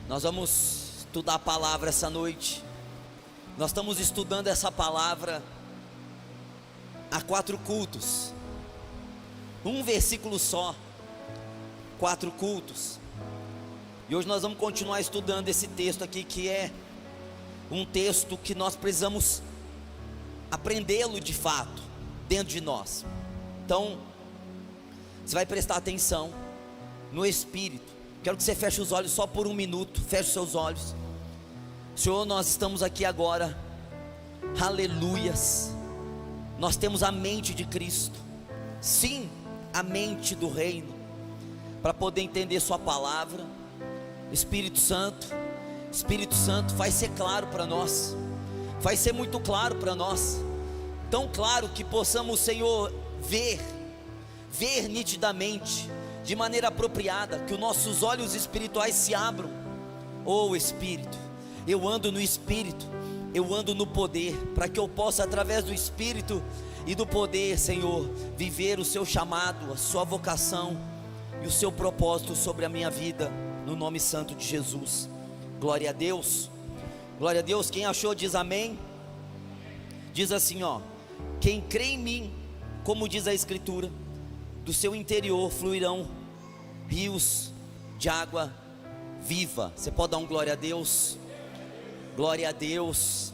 Nós vamos estudar a palavra essa noite. Nós estamos estudando essa palavra há 4 cultos. Um versículo só, 4 cultos. E hoje nós vamos continuar estudando esse texto aqui, que é um texto que nós precisamos aprendê-lo de fato, dentro de nós. Então, você vai prestar atenção no Espírito. Quero que você feche os olhos só por um minuto. Feche os seus olhos. Senhor, nós estamos aqui agora, aleluias. Nós temos a mente de Cristo, sim, a mente do reino, para poder entender sua palavra. Espírito Santo, faz ser claro para nós, faz ser muito claro para nós, tão claro que possamos, Senhor, ver nitidamente, de maneira apropriada, que os nossos olhos espirituais se abram. Oh Espírito, eu ando no Espírito, eu ando no poder, para que eu possa, através do Espírito e do poder, Senhor, viver o seu chamado, a sua vocação e o seu propósito sobre a minha vida, no nome santo de Jesus. Glória a Deus, glória a Deus. Quem achou diz amém. Diz assim, ó: quem crê em mim, como diz a Escritura, do seu interior fluirão rios de água viva. Você pode dar um glória a Deus? Glória a Deus.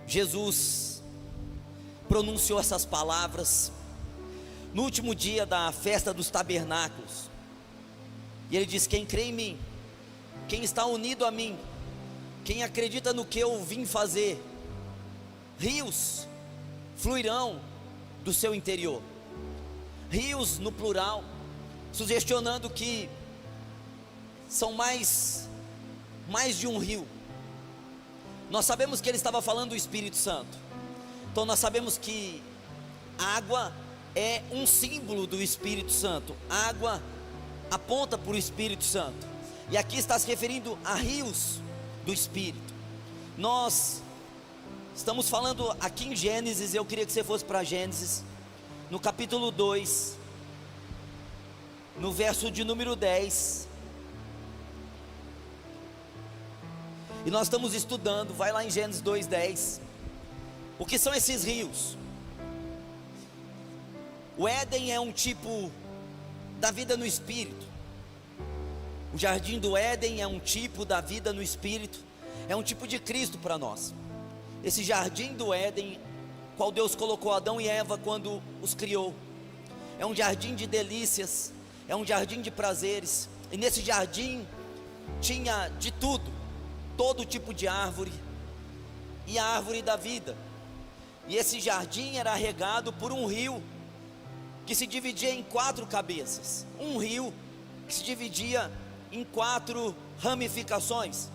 Jesus pronunciou essas palavras no último dia da festa dos tabernáculos, e ele diz: quem crê em mim, quem está unido a mim, quem acredita no que eu vim fazer, rios fluirão do seu interior. Rios no plural, sugestionando que são mais de um rio. Nós sabemos que ele estava falando do Espírito Santo, então nós sabemos que água é um símbolo do Espírito Santo. Água aponta para o Espírito Santo, e aqui está se referindo a rios do Espírito. Nós estamos falando aqui em Gênesis. Eu queria que você fosse para Gênesis, no capítulo 2, no verso de número 10. E nós estamos estudando, vai lá em Gênesis 2:10. O que são esses rios? O Éden é um tipo da vida no Espírito. O jardim do Éden é um tipo da vida no Espírito. É um tipo de Cristo para nós. Esse jardim do Éden, qual Deus colocou Adão e Eva quando os criou, é um jardim de delícias, é um jardim de prazeres. E nesse jardim tinha de tudo, todo tipo de árvore, e a árvore da vida. E esse jardim era regado por um rio que se dividia em 4 cabeças, um rio que se dividia em 4 ramificações.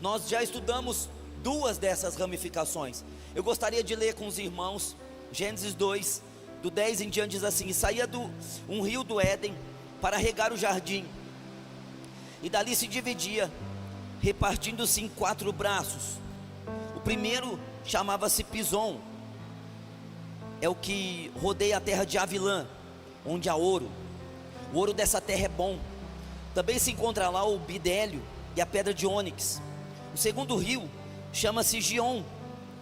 Nós já estudamos 2 dessas ramificações. Eu gostaria de ler com os irmãos Gênesis 2, do 10 em diante. Diz assim: e saía um rio do Éden para regar o jardim, e dali se dividia, repartindo-se em 4 braços. O primeiro chamava-se Pison, é o que rodeia a terra de Avilã, onde há ouro. O ouro dessa terra é bom. Também se encontra lá o bidélio e a pedra de ônix. O segundo rio chama-se Gion,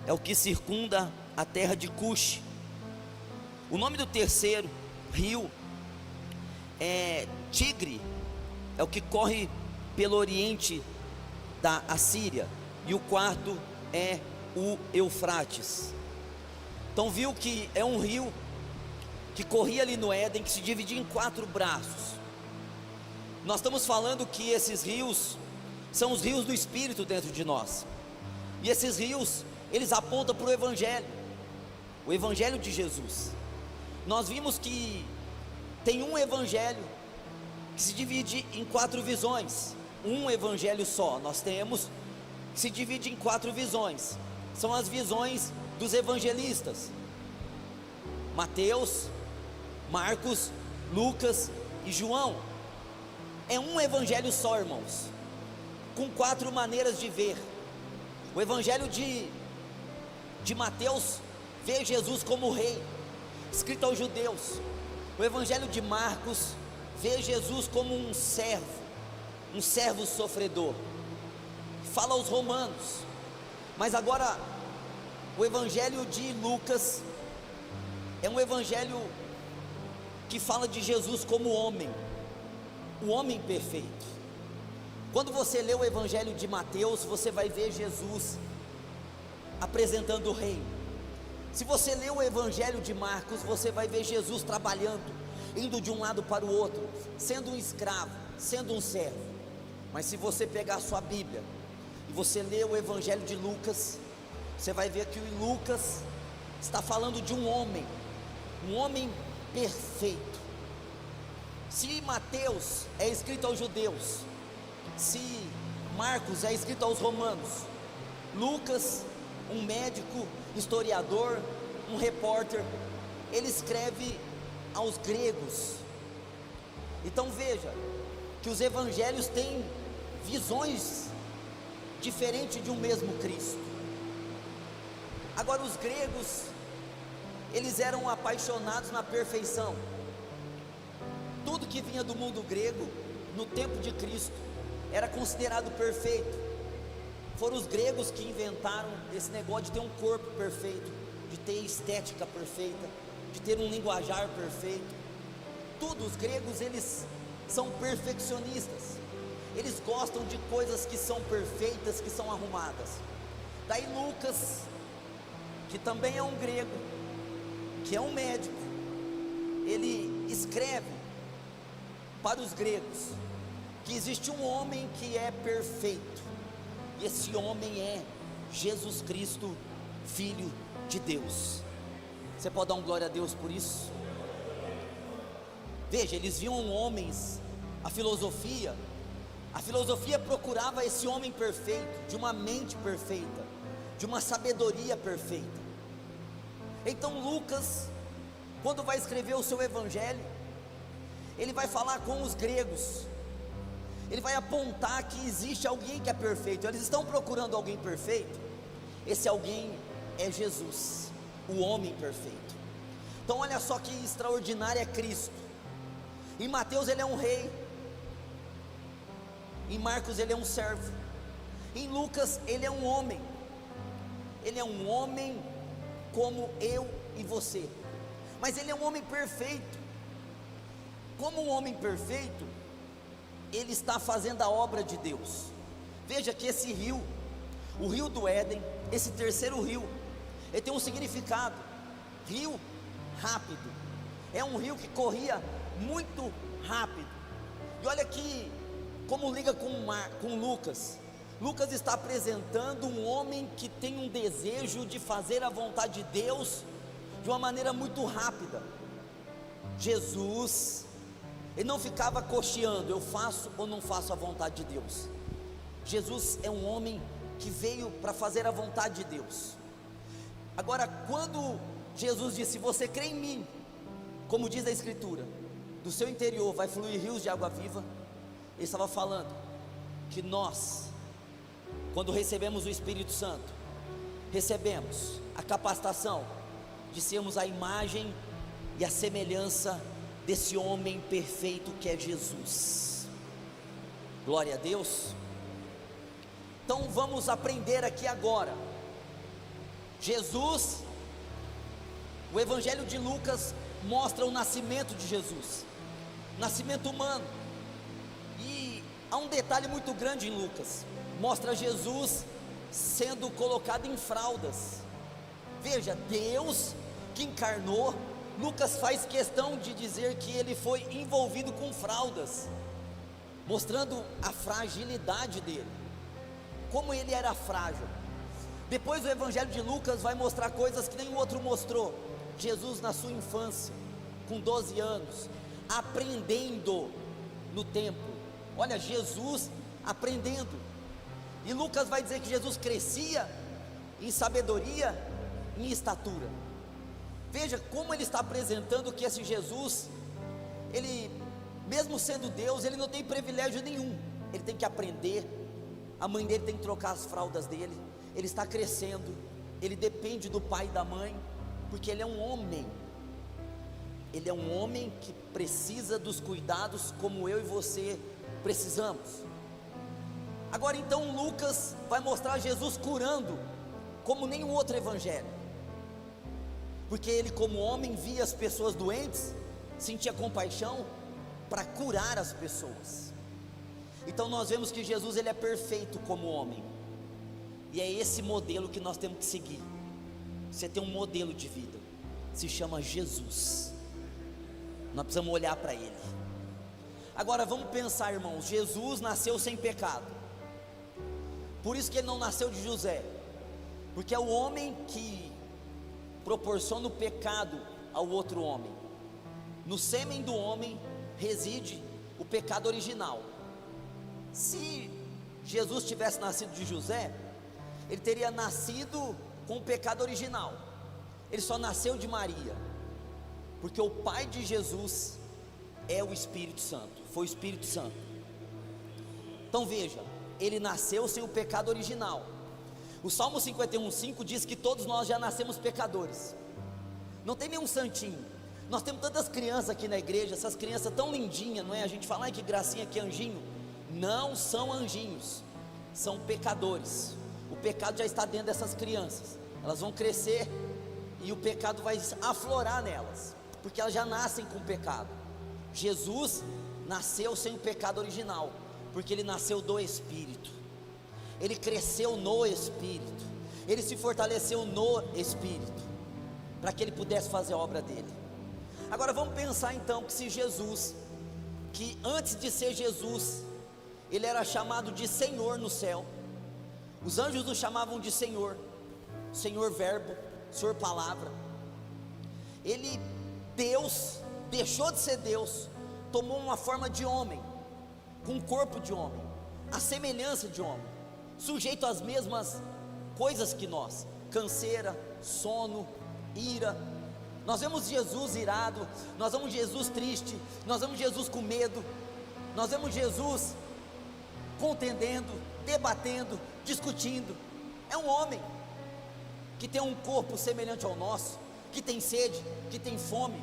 é o que circunda a terra de Cush. O nome do terceiro rio é Tigre, é o que corre pelo oriente da Assíria. E o quarto é o Eufrates. Então viu que é um rio que corria ali no Éden, que se dividia em 4 braços. Nós estamos falando que esses rios são os rios do Espírito dentro de nós. E esses rios, eles apontam para o Evangelho, o Evangelho de Jesus. Nós vimos que tem um Evangelho que se divide em 4 visões. Um Evangelho só, nós temos, que se divide em 4 visões. São as visões dos evangelistas: Mateus, Marcos, Lucas e João. É um Evangelho só, irmãos, com 4 maneiras de ver. O Evangelho de Mateus vê Jesus como rei, escrito aos judeus. O Evangelho de Marcos vê Jesus como um servo, um servo sofredor. Fala aos romanos. Mas agora, o evangelho de Lucas é um evangelho que fala de Jesus como homem, o homem perfeito. Quando você lê o evangelho de Mateus, você vai ver Jesus apresentando o reino. Se você lê o evangelho de Marcos, você vai ver Jesus trabalhando, indo de um lado para o outro, sendo um escravo, sendo um servo. Mas se você pegar a sua Bíblia e você ler o evangelho de Lucas, você vai ver que o Lucas está falando de um homem perfeito. Se Mateus é escrito aos judeus, se Marcos é escrito aos romanos, Lucas, um médico, historiador, um repórter, ele escreve aos gregos. Então veja que os evangelhos têm visões diferentes de um mesmo Cristo. Agora, os gregos, eles eram apaixonados na perfeição. Tudo que vinha do mundo grego, no tempo de Cristo, era considerado perfeito. Foram os gregos que inventaram esse negócio de ter um corpo perfeito, de ter estética perfeita, de ter um linguajar perfeito. Tudo, os gregos, eles são perfeccionistas. Eles gostam de coisas que são perfeitas, que são arrumadas. Daí Lucas, que também é um grego, que é um médico, ele escreve para os gregos que existe um homem que é perfeito, e esse homem é Jesus Cristo, Filho de Deus. Você pode dar um glória a Deus por isso? Veja, eles viam homens, a filosofia procurava esse homem perfeito, de uma mente perfeita, de uma sabedoria perfeita. Então Lucas, quando vai escrever o seu evangelho, ele vai falar com os gregos, ele vai apontar que existe alguém que é perfeito. Eles estão procurando alguém perfeito. Esse alguém é Jesus, o homem perfeito. Então olha só que extraordinário é Cristo. Em Mateus ele é um rei, em Marcos ele é um servo, em Lucas ele é um homem. Ele é um homem como eu e você, mas ele é um homem perfeito. Como um homem perfeito, ele está fazendo a obra de Deus. Veja que esse rio, o rio do Éden, esse terceiro rio, ele tem um significado: rio rápido. É um rio que corria muito rápido. E olha aqui como liga com Lucas. Lucas está apresentando um homem que tem um desejo de fazer a vontade de Deus de uma maneira muito rápida. Jesus, ele não ficava cocheando, eu faço ou não faço a vontade de Deus. Jesus é um homem que veio para fazer a vontade de Deus. Agora, quando Jesus disse: você crê em mim, como diz a Escritura, do seu interior vai fluir rios de água viva, ele estava falando que nós, quando recebemos o Espírito Santo, recebemos a capacitação de sermos a imagem e a semelhança desse homem perfeito que é Jesus. Glória a Deus. Então vamos aprender aqui agora. Jesus, o Evangelho de Lucas mostra o nascimento de Jesus, nascimento humano. E há um detalhe muito grande em Lucas: mostra Jesus sendo colocado em fraldas. Veja, Deus que encarnou. Lucas faz questão de dizer que ele foi envolvido com fraldas, mostrando a fragilidade dele, como ele era frágil. Depois o Evangelho de Lucas vai mostrar coisas que nenhum outro mostrou. Jesus na sua infância, com 12 anos, aprendendo no templo. Olha, Jesus aprendendo. E Lucas vai dizer que Jesus crescia em sabedoria, em estatura. Veja como ele está apresentando que esse Jesus, ele, mesmo sendo Deus, ele não tem privilégio nenhum. Ele tem que aprender. A mãe dele tem que trocar as fraldas dele. Ele está crescendo. Ele depende do pai e da mãe, porque ele é um homem. Ele é um homem que precisa dos cuidados como eu e você precisamos. Agora então Lucas vai mostrar Jesus curando como nenhum outro evangelho, porque ele, como homem, via as pessoas doentes, sentia compaixão para curar as pessoas. Então nós vemos que Jesus, ele é perfeito como homem, e é esse modelo que nós temos que seguir. Você tem um modelo de vida, se chama Jesus. Nós precisamos olhar para ele. Agora vamos pensar, irmãos, Jesus nasceu sem pecado, por isso que ele não nasceu de José, porque é o homem que proporciona o pecado ao outro homem. No sêmen do homem reside o pecado original. Se Jesus tivesse nascido de José, ele teria nascido com o pecado original. Ele só nasceu de Maria, porque o pai de Jesus é o Espírito Santo, foi o Espírito Santo. Então veja, ele nasceu sem o pecado original. O Salmo 51:5 diz que todos nós já nascemos pecadores, não tem nenhum santinho. Nós temos tantas crianças aqui na igreja, essas crianças tão lindinhas, não é? A gente fala, ai que gracinha, que anjinho. Não são anjinhos, são pecadores. O pecado já está dentro dessas crianças, elas vão crescer e o pecado vai aflorar nelas, porque elas já nascem com pecado. Jesus nasceu sem o pecado original, porque ele nasceu do Espírito, ele cresceu no Espírito, ele se fortaleceu no Espírito, para que ele pudesse fazer a obra dele. Agora vamos pensar então que se Jesus, que antes de ser Jesus, ele era chamado de Senhor no céu, os anjos o chamavam de Senhor, Senhor Verbo, Senhor Palavra. Ele, Deus, deixou de ser Deus, tomou uma forma de homem, com um corpo de homem, a semelhança de homem, sujeito às mesmas coisas que nós, canseira, sono, ira. Nós vemos Jesus irado, nós vemos Jesus triste, nós vemos Jesus com medo, nós vemos Jesus contendendo, debatendo, discutindo. É um homem que tem um corpo semelhante ao nosso, que tem sede, que tem fome,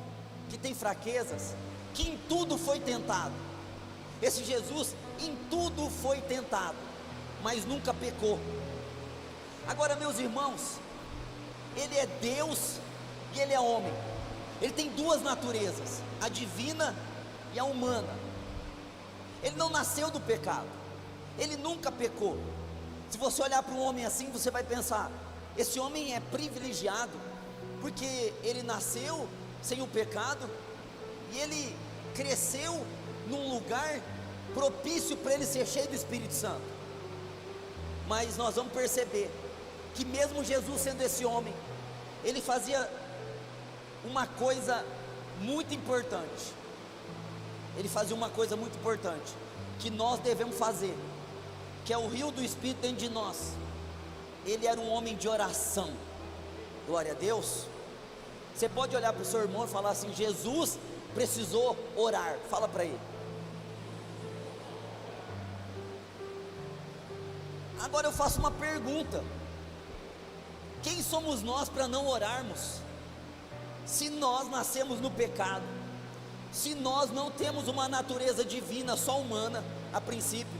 que tem fraquezas, que em tudo foi tentado. Esse Jesus em tudo foi tentado, mas nunca pecou. Agora, meus irmãos, ele é Deus e ele é homem. Ele tem duas naturezas, a divina e a humana. Ele não nasceu do pecado, ele nunca pecou. Se você olhar para um homem assim, você vai pensar, esse homem é privilegiado, porque ele nasceu sem o pecado, e ele cresceu num lugar propício para ele ser cheio do Espírito Santo. Mas nós vamos perceber que mesmo Jesus sendo esse homem, ele fazia uma coisa muito importante. Ele fazia uma coisa muito importante, que nós devemos fazer, que é o rio do Espírito dentro de nós. Ele era um homem de oração. Glória a Deus. Você pode olhar para o seu irmão e falar assim: Jesus precisou orar. Fala para ele. Agora eu faço uma pergunta: quem somos nós para não orarmos? Se nós nascemos no pecado, se nós não temos uma natureza divina, só humana a princípio,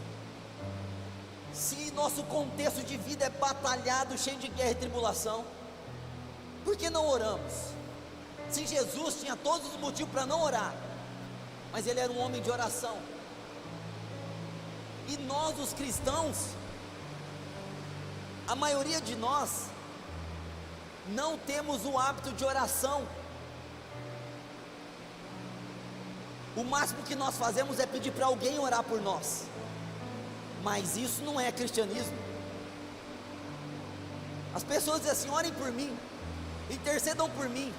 se nosso contexto de vida é batalhado, cheio de guerra e tribulação, por que não oramos? Se Jesus tinha todos os motivos para não orar, mas ele era um homem de oração. E nós, os cristãos, a maioria de nós não temos o hábito de oração. O máximo que nós fazemos é pedir para alguém orar por nós, mas isso não é cristianismo. As pessoas dizem assim: orem por mim, intercedam por mim.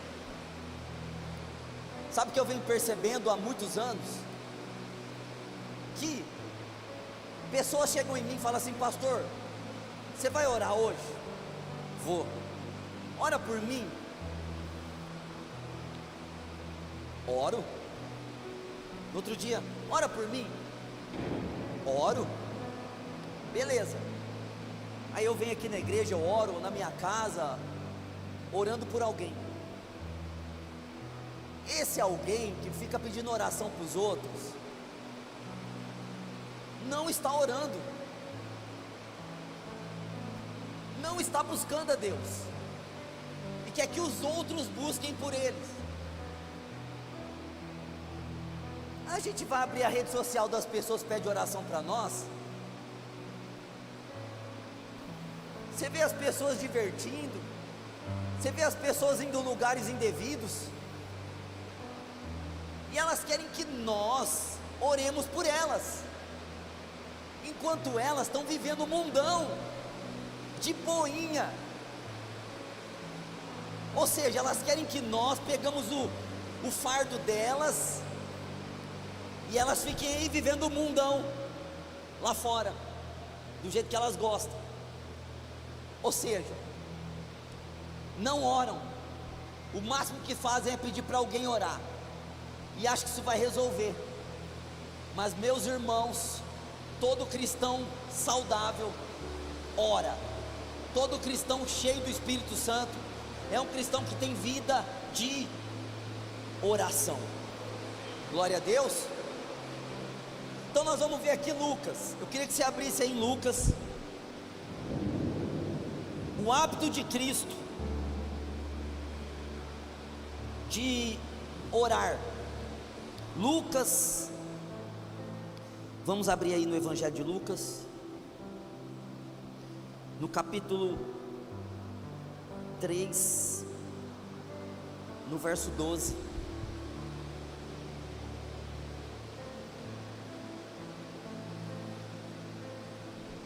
Sabe o que eu venho percebendo há muitos anos? Que pessoas chegam em mim e falam assim: pastor, você vai orar hoje? Vou. Ora por mim. Oro. No outro dia: ora por mim. Oro. Beleza. Aí eu venho aqui na igreja, eu oro na minha casa, orando por alguém. Esse alguém que fica pedindo oração para os outros, não está orando. não está buscando a Deus e quer que os outros busquem por eles. A gente vai abrir a rede social das pessoas que pedem oração para nós. Você vê as pessoas divertindo, você vê as pessoas indo em lugares indevidos, e elas querem que nós oremos por elas, enquanto elas estão vivendo um mundão de boinha. Ou seja, elas querem que nós pegamos o fardo delas e elas fiquem aí vivendo o mundão lá fora, do jeito que elas gostam. Ou seja, não oram, o máximo que fazem é pedir para alguém orar, e acham que isso vai resolver. Mas, meus irmãos, todo cristão saudável ora, todo cristão cheio do Espírito Santo é um cristão que tem vida de oração. Glória a Deus. Então nós vamos ver aqui Lucas. Eu queria que você abrisse aí em Lucas. O hábito de Cristo de orar. Lucas, vamos abrir aí no Evangelho de Lucas, no capítulo 3, no verso 12.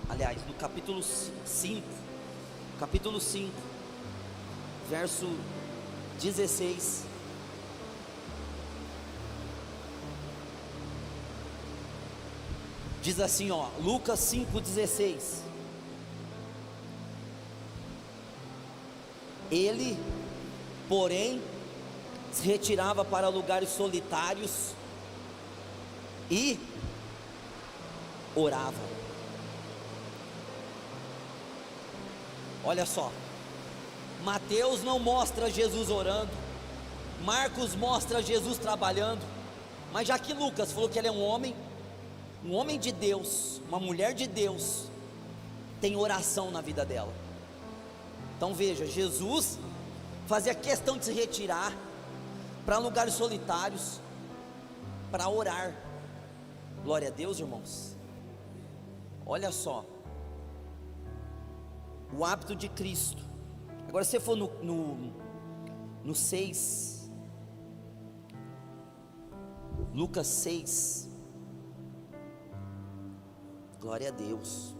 Aliás, no capítulo 5, verso 16. Diz assim, ó, Lucas 5,16. Ele, porém, se retirava para lugares solitários e orava. Olha só, Mateus não mostra Jesus orando, Marcos mostra Jesus trabalhando, mas já que Lucas falou que ele é um homem de Deus, uma mulher de Deus, tem oração na vida dela. Então veja, Jesus fazia questão de se retirar para lugares solitários para orar. Glória a Deus, irmãos. Olha só, o hábito de Cristo. Agora, se você for no 6, Lucas 6, glória a Deus.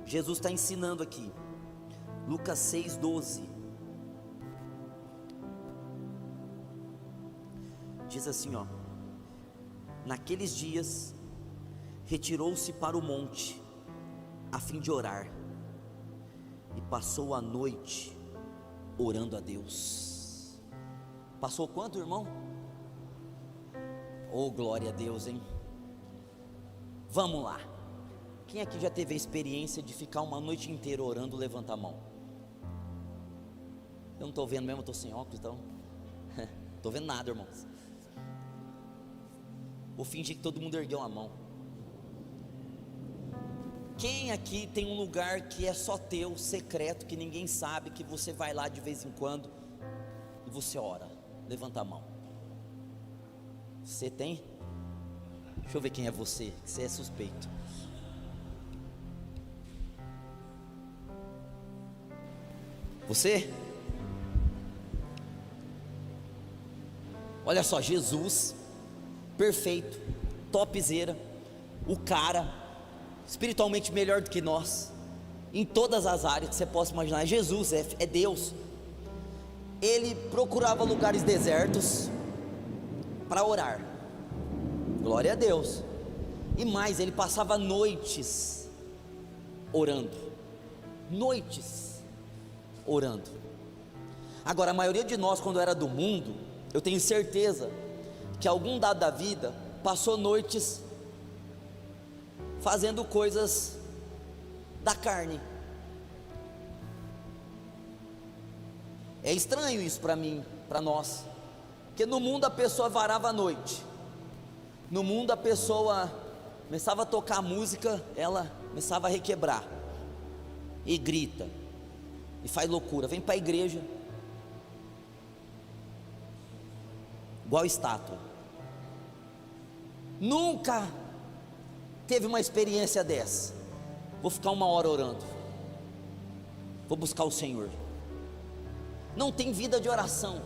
Jesus está ensinando aqui, Lucas 6,12. Diz assim, ó: naqueles dias retirou-se para o monte a fim de orar, e passou a noite orando a Deus. Passou quanto, irmão? Oh, glória a Deus, hein? Vamos lá. Quem aqui já teve a experiência de ficar uma noite inteira orando? Levanta a mão. Eu não estou vendo mesmo, estou sem óculos, então não estou vendo nada, irmãos. Vou fingir que todo mundo ergueu a mão. Quem aqui tem um lugar que é só teu, secreto, que ninguém sabe, que você vai lá de vez em quando e você ora? Levanta a mão. Você tem? Deixa eu ver quem é você, que você é suspeito. Você? Olha só, Jesus, perfeito, topzera, o cara, espiritualmente melhor do que nós, em todas as áreas que você possa imaginar. Jesus é Deus. Ele procurava lugares desertos para orar. Glória a Deus. E mais, ele passava noites orando. Noites orando. Agora, a maioria de nós, quando era do mundo, eu tenho certeza que algum dado da vida passou noites fazendo coisas da carne. É estranho isso para mim, para nós, porque no mundo a pessoa varava a noite, no mundo a pessoa Começava a tocar a música, ela começava a requebrar, e grita, e faz loucura, vem para a igreja, igual estátua. Nunca teve uma experiência dessa. Vou ficar 1 hora orando, vou buscar o Senhor. Não tem vida de oração.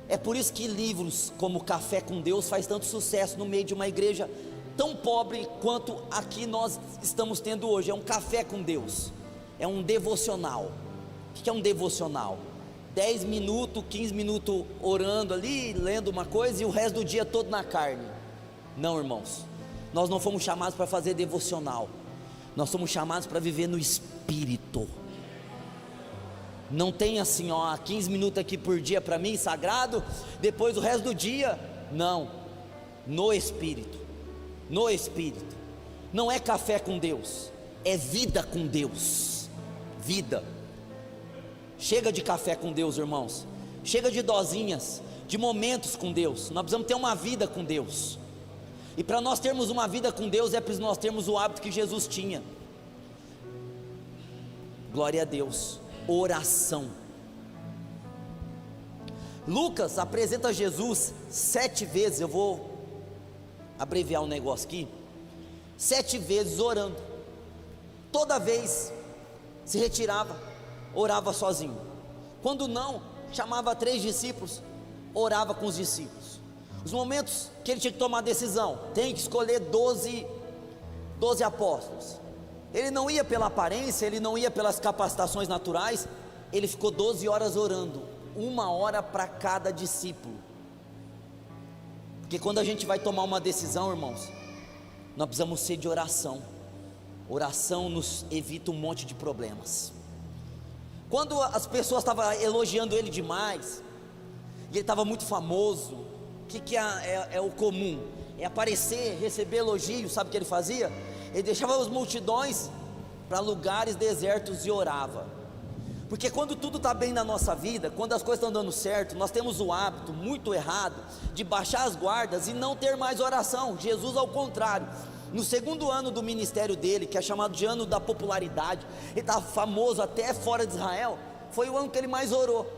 É por isso que livros como Café com Deus faz tanto sucesso no meio de uma igreja tão pobre quanto aqui nós estamos tendo hoje. É um café com Deus, é um devocional. O que é um devocional? 10 minutos, 15 minutos orando ali, lendo uma coisa, e o resto do dia todo na carne. Não, irmãos, nós não fomos chamados para fazer devocional, nós somos chamados para viver no Espírito. Não tem assim, 15 minutos aqui por dia para mim, sagrado, depois o resto do dia. Não, no Espírito. No Espírito. Não é café com Deus, é vida com Deus. Vida. Chega de café com Deus, irmãos. Chega de dosinhas, de momentos com Deus. Nós precisamos ter uma vida com Deus. E para nós termos uma vida com Deus, é preciso nós termos o hábito que Jesus tinha. Glória a Deus. Oração. Lucas apresenta Jesus 7 vezes, eu vou abreviar um negócio aqui, 7 vezes orando. Toda vez se retirava, orava sozinho. Quando não, chamava 3 discípulos, orava com os discípulos. Os momentos que ele tinha que tomar decisão, tem que escolher 12 apóstolos. Ele não ia pela aparência, ele não ia pelas capacitações naturais, ele ficou 12 horas orando, 1 hora para cada discípulo. Porque quando a gente vai tomar uma decisão, irmãos, nós precisamos ser de oração. Oração nos evita um monte de problemas. Quando as pessoas estavam elogiando ele demais, e ele estava muito famoso, o que é o comum? É aparecer, receber elogios. Sabe o que ele fazia? Ele deixava as multidões para lugares desertos e orava. Porque quando tudo está bem na nossa vida, quando as coisas estão dando certo, nós temos o hábito muito errado de baixar as guardas e não ter mais oração. Jesus, ao contrário, no 2º ano do ministério dele, que é chamado de ano da popularidade, ele estava famoso até fora de Israel, foi o ano que ele mais orou,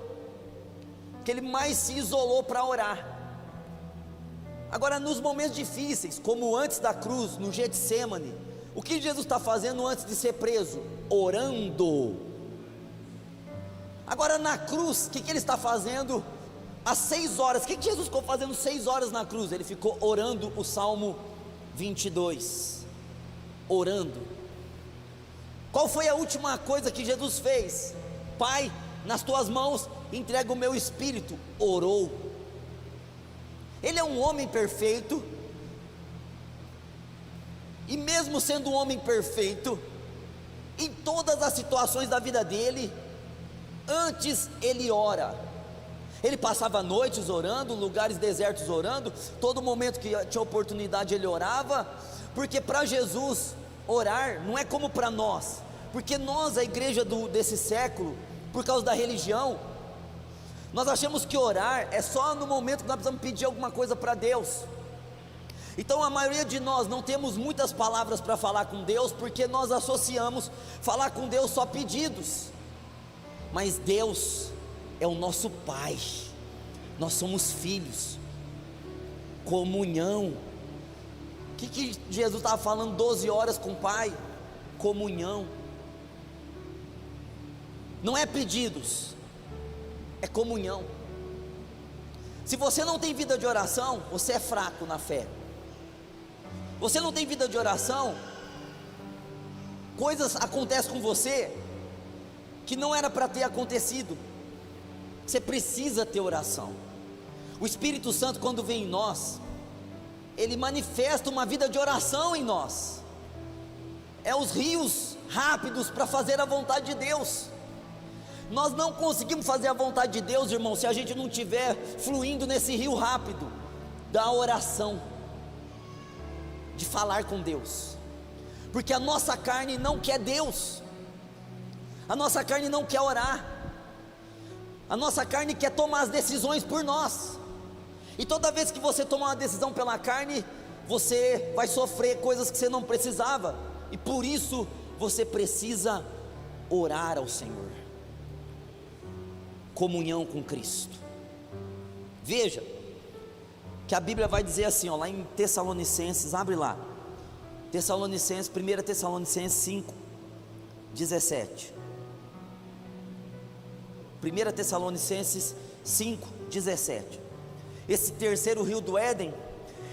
que ele mais se isolou para orar. Agora, nos momentos difíceis, como antes da cruz, no Getsêmani, o que Jesus está fazendo antes de ser preso? Orando. Agora na cruz, o que ele está fazendo? Às 6 horas, o que Jesus ficou fazendo 6 horas na cruz? Ele ficou orando o Salmo 22, orando. Qual foi a última coisa que Jesus fez? Pai, nas tuas mãos entrego o meu espírito. Orou. Ele é um homem perfeito, e mesmo sendo um homem perfeito, em todas as situações da vida dele, antes ele ora. Ele passava noites orando, lugares desertos orando, todo momento que tinha oportunidade ele orava, porque para Jesus orar não é como para nós, porque nós, a igreja desse século, por causa da religião, nós achamos que orar é só no momento que nós precisamos pedir alguma coisa para Deus. Então a maioria de nós não temos muitas palavras para falar com Deus, porque nós associamos falar com Deus só pedidos. Mas Deus é o nosso Pai, nós somos filhos. Comunhão. O que Jesus estava falando 12 horas com o Pai? Comunhão. Não é pedidos, é comunhão. Se você não tem vida de oração, você é fraco na fé. Você não tem vida de oração, coisas acontecem com você que não era para ter acontecido. Você precisa ter oração. O Espírito Santo, quando vem em nós, ele manifesta uma vida de oração em nós. É os rios rápidos para fazer a vontade de Deus. Nós não conseguimos fazer a vontade de Deus, irmão, se a gente não estiver fluindo nesse rio rápido da oração, de falar com Deus, porque a nossa carne não quer Deus, a nossa carne não quer orar, a nossa carne quer tomar as decisões por nós, e toda vez que você toma uma decisão pela carne, você vai sofrer coisas que você não precisava, e por isso você precisa orar ao Senhor. Comunhão com Cristo. Veja que a Bíblia vai dizer assim, ó, lá em Tessalonicenses, abre lá, Tessalonicenses, 1 Tessalonicenses 5, 17. 1 Tessalonicenses 5, 17. Esse terceiro rio do Éden,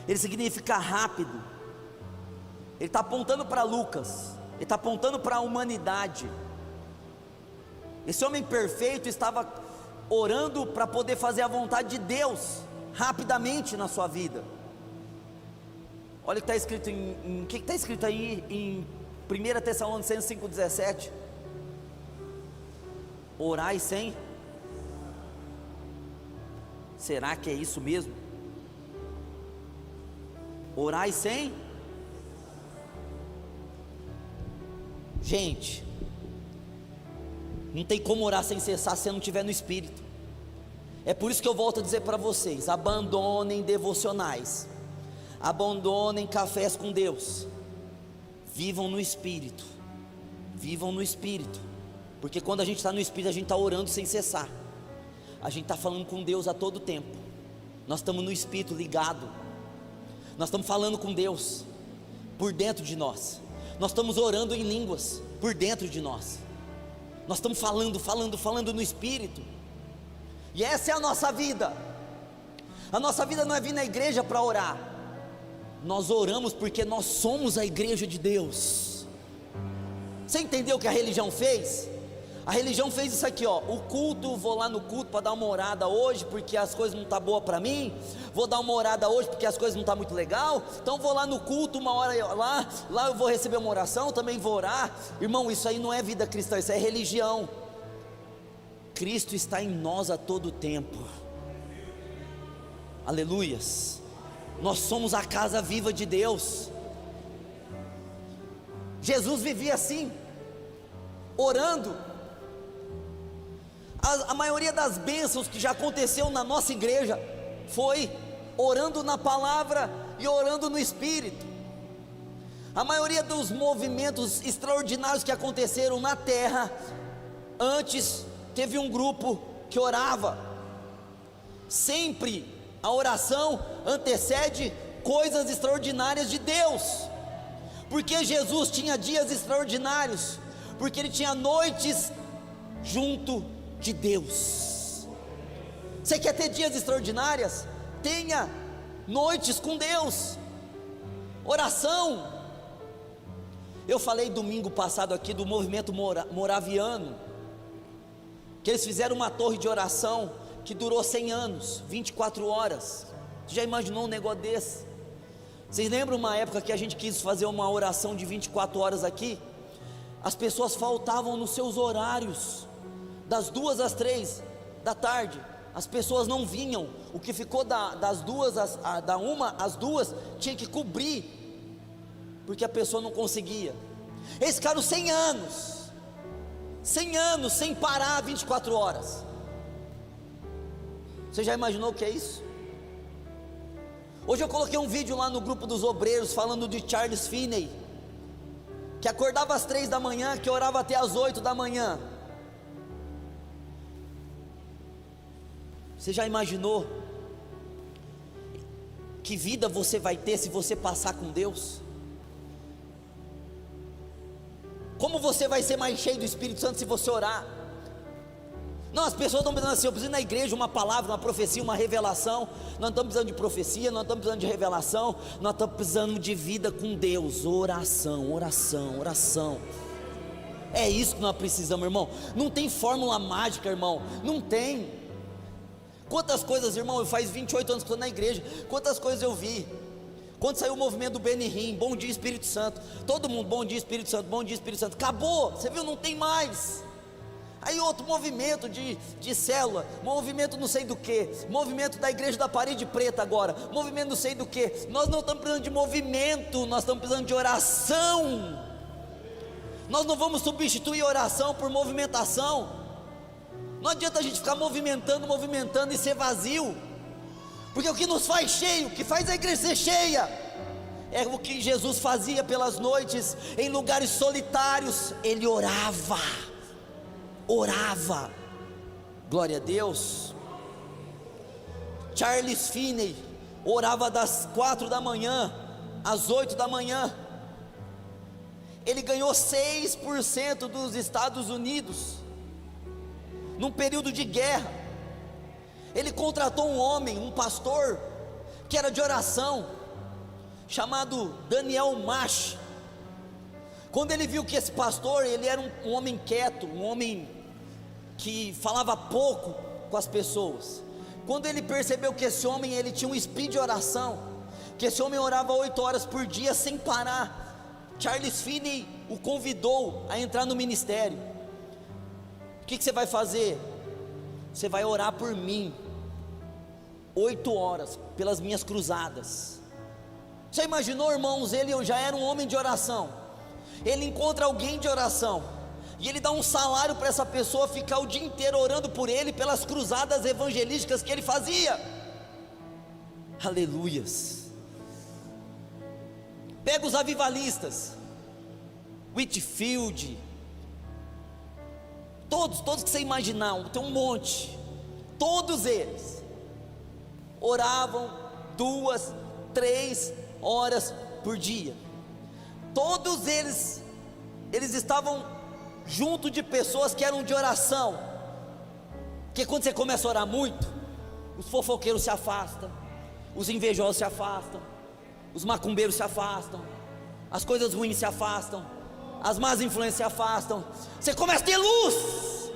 ele significa rápido. Ele está apontando para Lucas, ele está apontando para a humanidade. Esse homem perfeito estava orando para poder fazer a vontade de Deus rapidamente na sua vida. Olha o que está escrito o que está escrito aí em 1 Tessalonicenses 5,17. Orai sem. Será que é isso mesmo? Orai sem. Gente, não tem como orar sem cessar se não estiver no Espírito. É por isso que eu volto a dizer para vocês: abandonem devocionais, abandonem cafés com Deus, vivam no Espírito, vivam no Espírito, porque quando a gente está no Espírito, a gente está orando sem cessar, a gente está falando com Deus a todo tempo, nós estamos no Espírito ligado, nós estamos falando com Deus por dentro de nós, nós estamos orando em línguas por dentro de nós, nós estamos falando no Espírito. E essa é a nossa vida. A nossa vida não é vir na igreja para orar. Nós oramos porque nós somos a igreja de Deus. Você entendeu o que a religião fez? A religião fez isso aqui, ó. O culto, vou lá no culto para dar uma orada hoje, porque as coisas não estão boas para mim. Vou dar uma orada hoje porque as coisas não estão muito legal. Então vou lá no culto, uma hora lá eu vou receber uma oração, também vou orar. Irmão, isso aí não é vida cristã, isso é religião. Cristo está em nós a todo tempo. Aleluias. Nós somos a casa viva de Deus. Jesus vivia assim, orando. A maioria das bênçãos que já aconteceu na nossa igreja foi orando na palavra e orando no Espírito. A maioria dos movimentos extraordinários que aconteceram na terra, antes teve um grupo que orava. Sempre a oração antecede coisas extraordinárias de Deus. Porque Jesus tinha dias extraordinários, porque ele tinha noites junto de Deus. Você quer ter dias extraordinários? Tenha noites com Deus. Oração. Eu falei domingo passado aqui do movimento moraviano, que eles fizeram uma torre de oração que durou 100 anos, 24 horas. Você já imaginou um negócio desse? Vocês lembram uma época que a gente quis fazer uma oração de 24 horas aqui? As pessoas faltavam nos seus horários, das 2 às 3 da tarde, as pessoas não vinham. O que ficou das 2 da 1 às 2 tinha que cobrir, porque a pessoa não conseguia. Eles ficaram 100 anos sem parar 24 horas. Você já imaginou o que é isso? Hoje eu coloquei um vídeo lá no grupo dos obreiros falando de Charles Finney, que acordava às 3 da manhã, que orava até às 8 da manhã. Você já imaginou que vida você vai ter se você passar com Deus? Como você vai ser mais cheio do Espírito Santo se você orar? Não, as pessoas estão pensando assim: eu preciso ir na igreja, uma palavra, uma profecia, uma revelação. Nós não estamos precisando de profecia, nós estamos precisando de revelação, nós estamos precisando de vida com Deus. Oração, oração, oração. É isso que nós precisamos, irmão. Não tem fórmula mágica, irmão, não tem. Quantas coisas, irmão, faz 28 anos que estou na igreja, quantas coisas eu vi. Quando saiu o movimento do Benihim, bom dia Espírito Santo, todo mundo, bom dia Espírito Santo, bom dia Espírito Santo, acabou, você viu, não tem mais. Aí outro movimento de célula, movimento não sei do que, movimento da igreja da parede preta agora, movimento não sei do que. Nós não estamos precisando de movimento, nós estamos precisando de oração. Nós não vamos substituir oração por movimentação. Não adianta a gente ficar movimentando e ser vazio, porque o que nos faz cheio, o que faz a igreja ser cheia, É o que Jesus fazia pelas noites, em lugares solitários, ele orava, glória a Deus. Charles Finney orava das 4 da manhã às 8 da manhã, ele ganhou 6% dos Estados Unidos, num período de guerra. Ele contratou um homem, um pastor, que era de oração, chamado Daniel Mash. Quando ele viu que esse pastor, ele era um homem quieto, um homem que falava pouco com as pessoas, quando ele percebeu que esse homem, ele tinha um speed de oração, que esse homem orava 8 horas por dia sem parar, Charles Finney o convidou a entrar no ministério. O que você vai fazer? Você vai orar por mim 8 horas, pelas minhas cruzadas. Você imaginou, irmãos? Ele já era um homem de oração, ele encontra alguém de oração, e ele dá um salário para essa pessoa ficar o dia inteiro orando por ele, pelas cruzadas evangelísticas que ele fazia. Aleluias. Pega os avivalistas, Whitfield, todos que você imaginar, tem um monte, todos eles oravam 2, 3 horas por dia. Todos eles estavam junto de pessoas que eram de oração, porque quando você começa a orar muito, os fofoqueiros se afastam, os invejosos se afastam, os macumbeiros se afastam, as coisas ruins se afastam, as más influências se afastam, você começa a ter luz,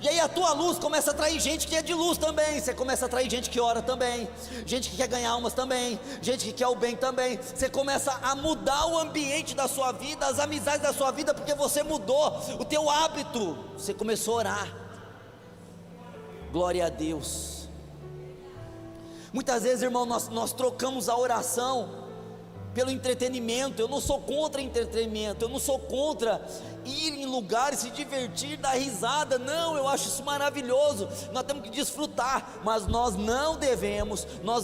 e aí a tua luz começa a atrair gente que é de luz também. Você começa a atrair gente que ora também, gente que quer ganhar almas também, gente que quer o bem também. Você começa a mudar o ambiente da sua vida, as amizades da sua vida, porque você mudou o teu hábito, você começou a orar. Glória a Deus. Muitas vezes, irmão, nós trocamos a oração pelo entretenimento. Eu não sou contra entretenimento, eu não sou contra ir em lugares, se divertir, dar risada, não, eu acho isso maravilhoso, nós temos que desfrutar, mas nós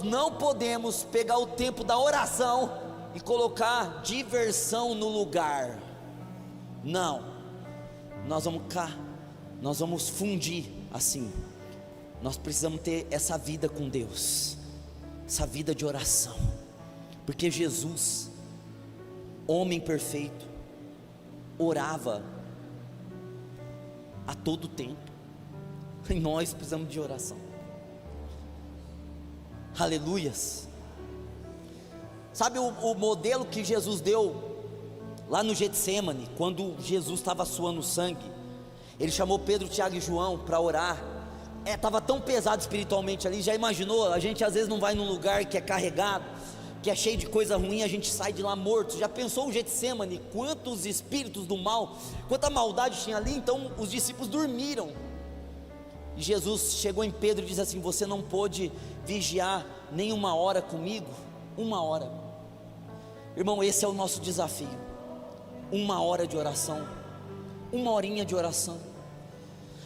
não podemos pegar o tempo da oração e colocar diversão no lugar. Não, nós vamos fundir assim. Nós precisamos ter essa vida com Deus, essa vida de oração, porque Jesus, homem perfeito, orava a todo tempo, e nós precisamos de oração. Aleluias. Sabe o modelo que Jesus deu lá no Getsêmani, quando Jesus estava suando sangue? Ele chamou Pedro, Tiago e João para orar. Estava tão pesado espiritualmente ali. Já imaginou? A gente às vezes não vai num lugar que é carregado, que é cheio de coisa ruim, a gente sai de lá morto. Já pensou o Getsêmani? Quantos espíritos do mal, quanta maldade tinha ali. Então os discípulos dormiram, e Jesus chegou em Pedro e disse assim: você não pôde vigiar nem 1 hora comigo? 1 hora. Irmão, esse é o nosso desafio. 1 hora de oração, 1 horinha de oração.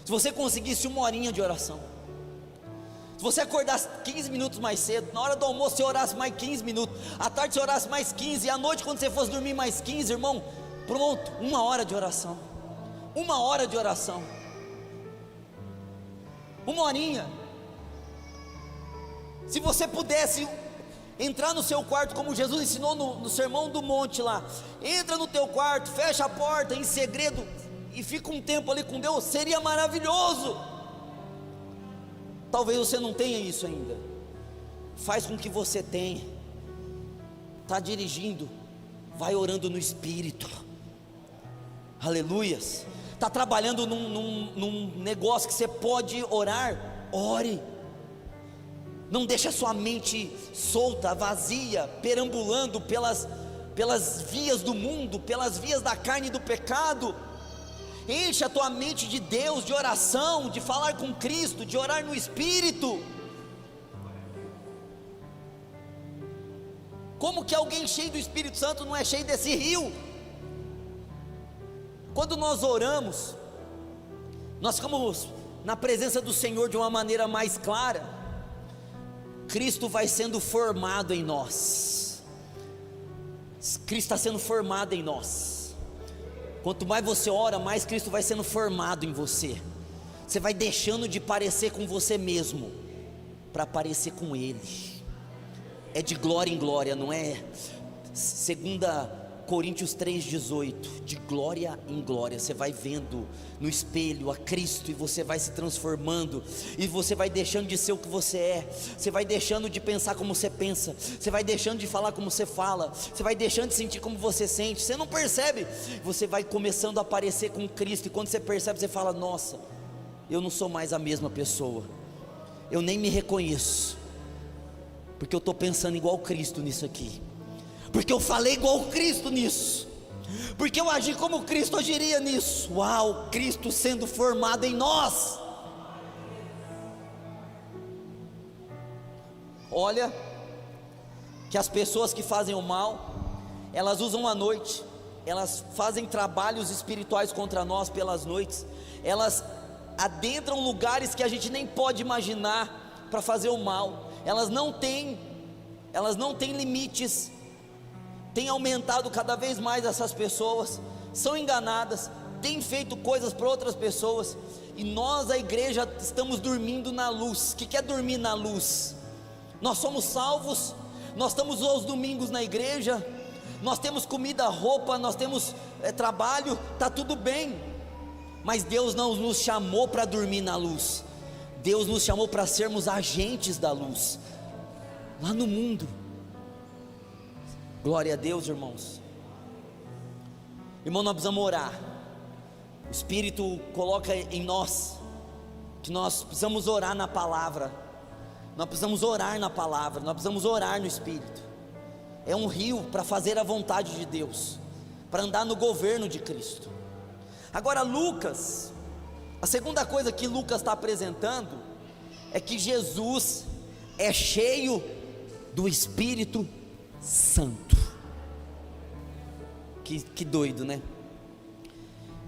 Se você conseguisse 1 horinha de oração, se você acordasse 15 minutos mais cedo, na hora do almoço você orasse mais 15 minutos, à tarde você orasse mais 15, e à noite quando você fosse dormir mais 15, irmão, pronto, 1 hora de oração. 1 hora de oração, 1 horinha. Se você pudesse entrar no seu quarto, como Jesus ensinou no Sermão do Monte lá, entra no teu quarto, fecha a porta em segredo e fica um tempo ali com Deus, seria maravilhoso. Talvez você não tenha isso ainda. Faz com que você tenha. Está dirigindo, vai orando no Espírito. Aleluias. Está trabalhando num negócio que você pode orar, ore. Não deixe a sua mente solta, vazia, perambulando pelas vias do mundo, pelas vias da carne e do pecado. Enche a tua mente de Deus, de oração, de falar com Cristo, de orar no Espírito. Como que alguém cheio do Espírito Santo não é cheio desse rio? Quando nós oramos, nós ficamos na presença do Senhor de uma maneira mais clara. Cristo vai sendo formado em nós. Cristo está sendo formado em nós. Quanto mais você ora, mais Cristo vai sendo formado em você. Você vai deixando de parecer com você mesmo, para parecer com Ele. É de glória em glória, não é? 2 Coríntios 3,18, de glória em glória. Você vai vendo no espelho a Cristo, e você vai se transformando, e você vai deixando de ser o que você é, você vai deixando de pensar como você pensa, você vai deixando de falar como você fala, você vai deixando de sentir como você sente, você não percebe, você vai começando a parecer com Cristo, e quando você percebe, você fala: nossa, eu não sou mais a mesma pessoa, eu nem me reconheço, porque eu estou pensando igual Cristo nisso aqui, porque eu falei igual Cristo nisso, porque eu agi como Cristo agiria nisso. Uau, Cristo sendo formado em nós. Olha, que as pessoas que fazem o mal, elas usam a noite, elas fazem trabalhos espirituais contra nós pelas noites, elas adentram lugares que a gente nem pode imaginar para fazer o mal. Elas não têm limites. Tem aumentado cada vez mais essas pessoas, são enganadas, têm feito coisas para outras pessoas, e nós, a igreja, estamos dormindo na luz. O que é dormir na luz? Nós somos salvos, nós estamos aos domingos na igreja, nós temos comida, roupa, nós temos trabalho, está tudo bem, mas Deus não nos chamou para dormir na luz, Deus nos chamou para sermos agentes da luz, lá no mundo. Glória a Deus, irmãos. Irmão, nós precisamos orar. O Espírito coloca em nós que nós precisamos orar na palavra. Nós precisamos orar na palavra, nós precisamos orar no Espírito. É um rio para fazer a vontade de Deus, para andar no governo de Cristo. Agora, Lucas, a segunda coisa que Lucas está apresentando é que Jesus é cheio do Espírito Santo. Que doido, né?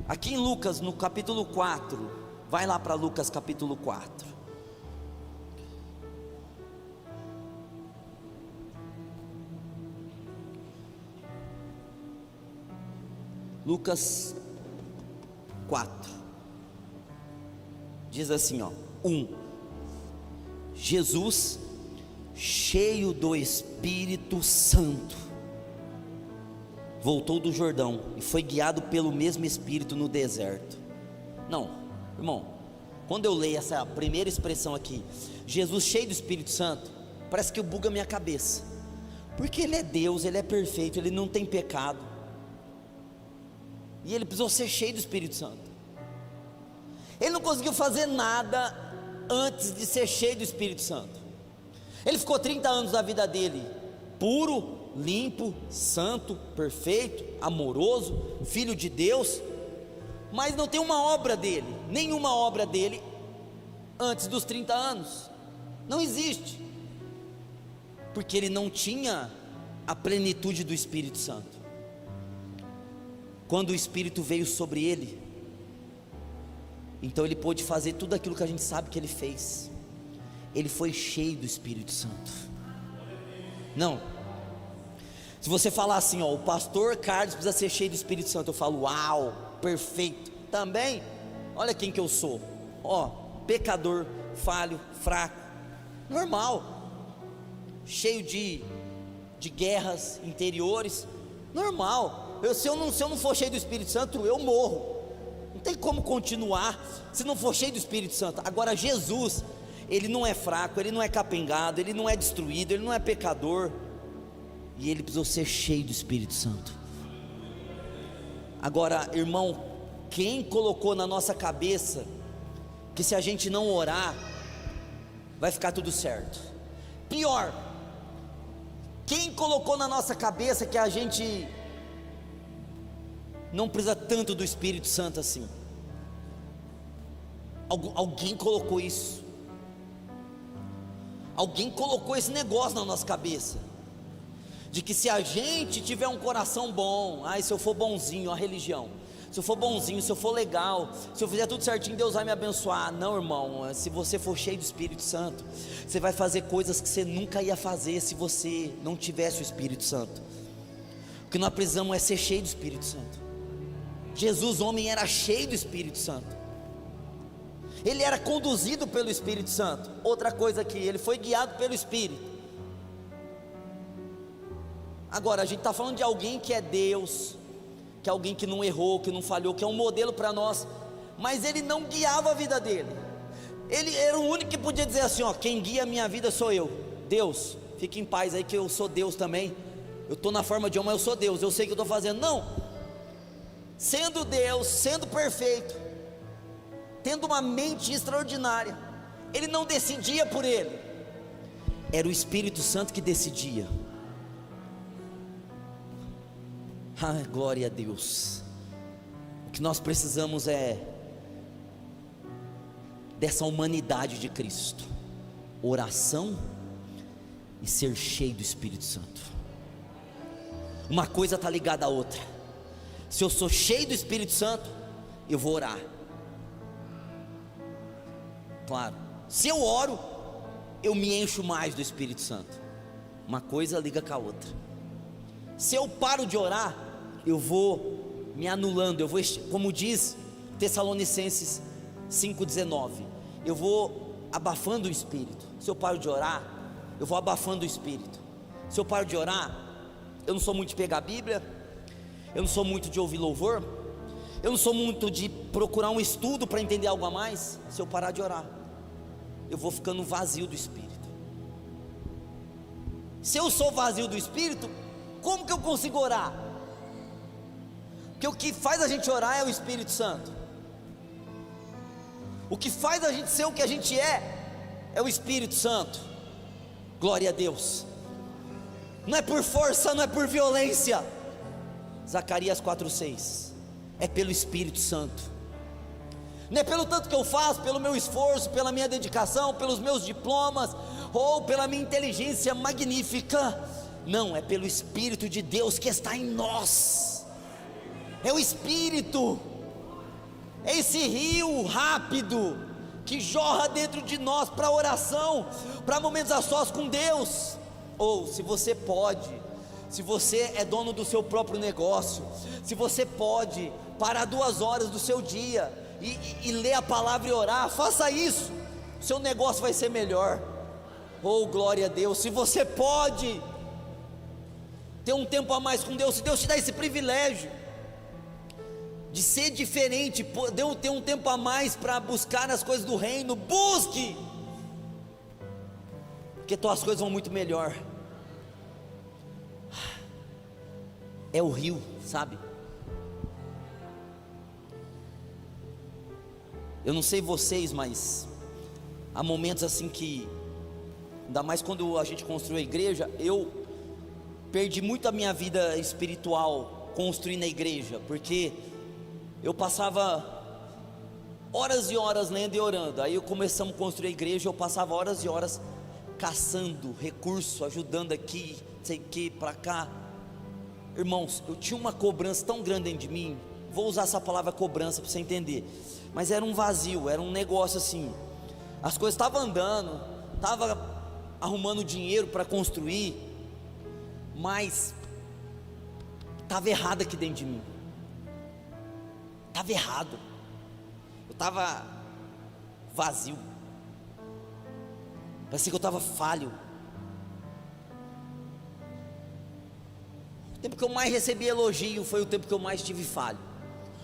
Aqui em Lucas, no capítulo 4, vai lá para Lucas capítulo 4. Lucas 4 diz assim, ó: 1. Jesus, cheio do Espírito Santo, voltou do Jordão e foi guiado pelo mesmo Espírito no deserto. Não, irmão, quando eu leio essa primeira expressão aqui, Jesus cheio do Espírito Santo, parece que buga a minha cabeça, porque Ele é Deus, Ele é perfeito, Ele não tem pecado, e Ele precisou ser cheio do Espírito Santo. Ele não conseguiu fazer nada antes de ser cheio do Espírito Santo. Ele ficou 30 anos da vida dele puro, limpo, santo, perfeito, amoroso, filho de Deus, mas não tem uma obra dele, nenhuma obra dele antes dos 30 anos, não existe, porque ele não tinha a plenitude do Espírito Santo. Quando o Espírito veio sobre ele, então ele pôde fazer tudo aquilo que a gente sabe que ele fez. Ele foi cheio do Espírito Santo. Não, se você falar assim, ó, o pastor Carlos precisa ser cheio do Espírito Santo, eu falo: uau, perfeito. Também, olha quem que eu sou, ó, pecador, falho, fraco, normal, cheio de guerras interiores, normal. Se eu não for cheio do Espírito Santo, eu morro. Não tem como continuar se não for cheio do Espírito Santo. Agora, Jesus, Ele não é fraco, Ele não é capengado, Ele não é destruído, Ele não é pecador, e Ele precisou ser cheio do Espírito Santo. Agora, irmão, quem colocou na nossa cabeça que se a gente não orar, vai ficar tudo certo? Pior, quem colocou na nossa cabeça que a gente não precisa tanto do Espírito Santo assim? Alguém colocou isso. Alguém colocou esse negócio na nossa cabeça, de que se a gente tiver um coração bom, se eu for bonzinho, a religião, se eu for bonzinho, se eu for legal, se eu fizer tudo certinho, Deus vai me abençoar. Não, irmão, se você for cheio do Espírito Santo, você vai fazer coisas que você nunca ia fazer se você não tivesse o Espírito Santo. que nós precisamos é ser cheio do Espírito Santo. Jesus, homem, era cheio do Espírito Santo. Ele era conduzido pelo Espírito Santo. Outra coisa aqui, ele foi guiado pelo Espírito. Agora, a gente está falando de alguém que é Deus, que é alguém que não errou, que não falhou, que é um modelo para nós, mas ele não guiava a vida dele. Ele era o único que podia dizer assim: ó, quem guia a minha vida sou eu. Deus, fique em paz aí que eu sou Deus também. Eu estou na forma de homem, mas eu sou Deus, eu sei o que eu estou fazendo. Não, sendo Deus, sendo perfeito, tendo uma mente extraordinária, ele não decidia por ele, era o Espírito Santo que decidia. Ah, glória a Deus. O que nós precisamos é dessa humanidade de Cristo, oração e ser cheio do Espírito Santo. Uma coisa está ligada à outra. Se eu sou cheio do Espírito Santo, eu vou orar. Claro, se eu oro, eu me encho mais do Espírito Santo. Uma coisa liga com a outra. Se eu paro de orar, eu vou me anulando, eu vou, como diz Tessalonicenses 5,19, eu vou abafando o Espírito. Se eu paro de orar, eu vou abafando o Espírito. Se eu paro de orar, eu não sou muito de pegar a Bíblia, eu não sou muito de ouvir louvor, eu não sou muito de procurar um estudo para entender algo a mais. Se eu parar de orar, eu vou ficando vazio do Espírito. Se eu sou vazio do Espírito, como que eu consigo orar? Porque o que faz a gente orar é o Espírito Santo. O que faz a gente ser o que a gente é o Espírito Santo. Glória a Deus. Não é por força, não é por violência. Zacarias 4,6. É pelo Espírito Santo. Não é pelo tanto que eu faço, pelo meu esforço, pela minha dedicação, pelos meus diplomas, ou pela minha inteligência magnífica. Não, é pelo Espírito de Deus que está em nós. É o Espírito, é esse rio rápido que jorra dentro de nós para oração, para momentos a sós com Deus. Ou se você pode, se você é dono do seu próprio negócio, se você pode parar 2 horas do seu dia e ler a palavra e orar, faça isso, seu negócio vai ser melhor. Oh, glória a Deus. Se você pode ter um tempo a mais com Deus, se Deus te dá esse privilégio de ser diferente, poder ter um tempo a mais para buscar as coisas do reino, busque, porque tuas coisas vão muito melhor. É o rio, sabe? Eu não sei vocês, mas há momentos assim que, ainda mais quando a gente construiu a igreja, eu perdi muito a minha vida espiritual construindo a igreja, porque eu passava horas e horas lendo e orando. Aí começamos a construir a igreja, eu passava horas e horas caçando recurso, ajudando aqui, sei que, para cá. Irmãos, eu tinha uma cobrança tão grande dentro de mim. Vou usar essa palavra cobrança para você entender, mas era um vazio, era um negócio assim. As coisas estavam andando, estava arrumando dinheiro para construir, mas estava errado aqui dentro de mim. Estava errado. Eu estava vazio. Parecia que eu estava falho. O tempo que eu mais recebi elogio foi o tempo que eu mais tive falho.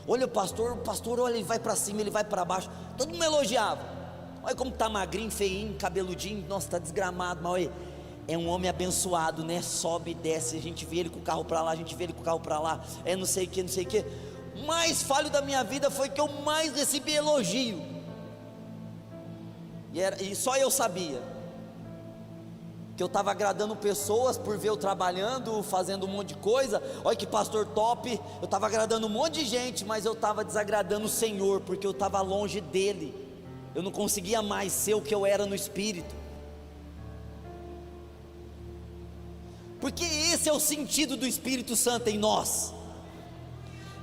Olha o pastor, olha, ele vai para cima, ele vai para baixo. Todo mundo me elogiava. Olha como está magrinho, feinho, cabeludinho. Nossa, está desgramado, mas olha, é um homem abençoado, né? Sobe e desce, a gente vê ele com o carro para lá, a gente vê ele com o carro para lá. É não sei o que, não sei o que. Mais falho da minha vida foi que eu mais recebi elogio. E só eu sabia que eu estava agradando pessoas por ver eu trabalhando, fazendo um monte de coisa. Olha que pastor top. Eu estava agradando um monte de gente, mas eu estava desagradando o Senhor, porque eu estava longe dele. Eu não conseguia mais ser o que eu era no Espírito. Porque esse é o sentido do Espírito Santo em nós.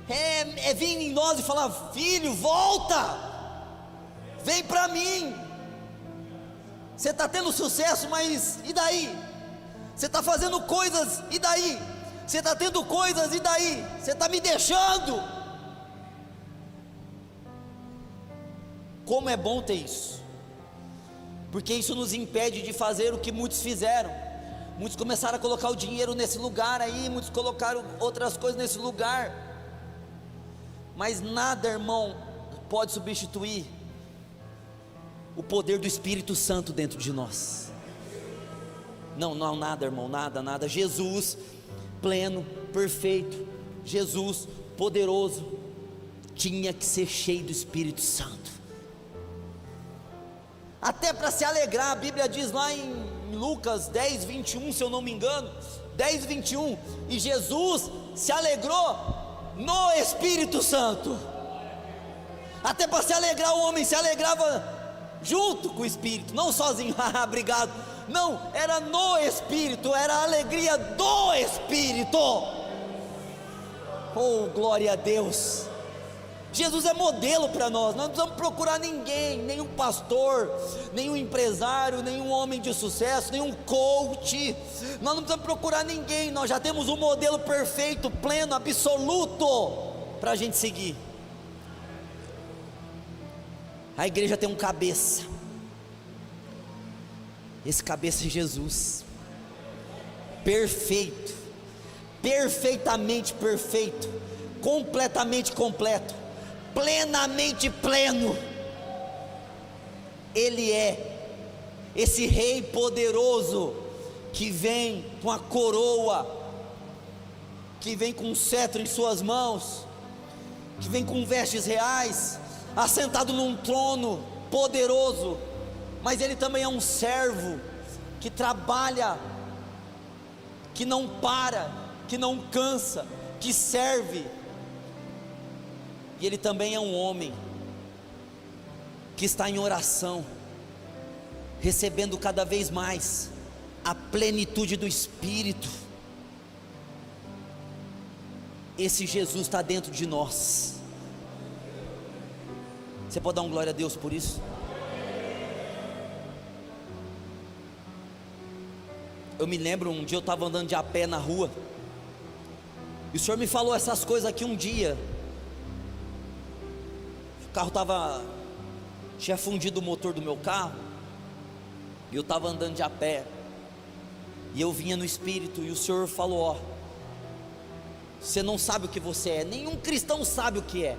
É vir em nós e falar: filho, volta, vem para mim. Você está tendo sucesso, mas e daí? Você está fazendo coisas, e daí? Você está tendo coisas, e daí? Você está me deixando. Como é bom ter isso, porque isso nos impede de fazer o que muitos fizeram. Muitos começaram a colocar o dinheiro nesse lugar aí, muitos colocaram outras coisas nesse lugar, mas nada, irmão, pode substituir o poder do Espírito Santo dentro de nós. Não, nada, irmão, nada. Jesus, pleno, perfeito, Jesus, poderoso, tinha que ser cheio do Espírito Santo, até para se alegrar. A Bíblia diz lá em Lucas 10, 21, se eu não me engano, 10, 21, e Jesus se alegrou no Espírito Santo. Até para se alegrar, o homem se alegrava junto com o Espírito, não sozinho. Obrigado. Não, era no Espírito, era a alegria do Espírito. Oh, glória a Deus. Jesus é modelo para nós. Nós não precisamos procurar ninguém, nenhum pastor, nenhum empresário, nenhum homem de sucesso, nenhum coach. Nós não precisamos procurar ninguém. Nós já temos um modelo perfeito, pleno, absoluto para a gente seguir. A igreja tem um cabeça. Esse cabeça é Jesus, perfeito, perfeitamente perfeito, completamente completo, plenamente pleno. Ele é esse rei poderoso, que vem com a coroa, que vem com um cetro em suas mãos, que vem com vestes reais, assentado num trono poderoso. Mas ele também é um servo, que trabalha, que não para, que não cansa, que serve. E ele também é um homem, que está em oração, recebendo cada vez mais a plenitude do Espírito. Esse Jesus está dentro de nós. Você pode dar um glória a Deus por isso? Eu me lembro, um dia eu estava andando de a pé na rua, e o Senhor me falou essas coisas aqui um dia. O carro tinha fundido o motor do meu carro, e eu estava andando de a pé, e eu vinha no Espírito, e o Senhor falou: ó, você não sabe o que você é, nenhum cristão sabe o que é.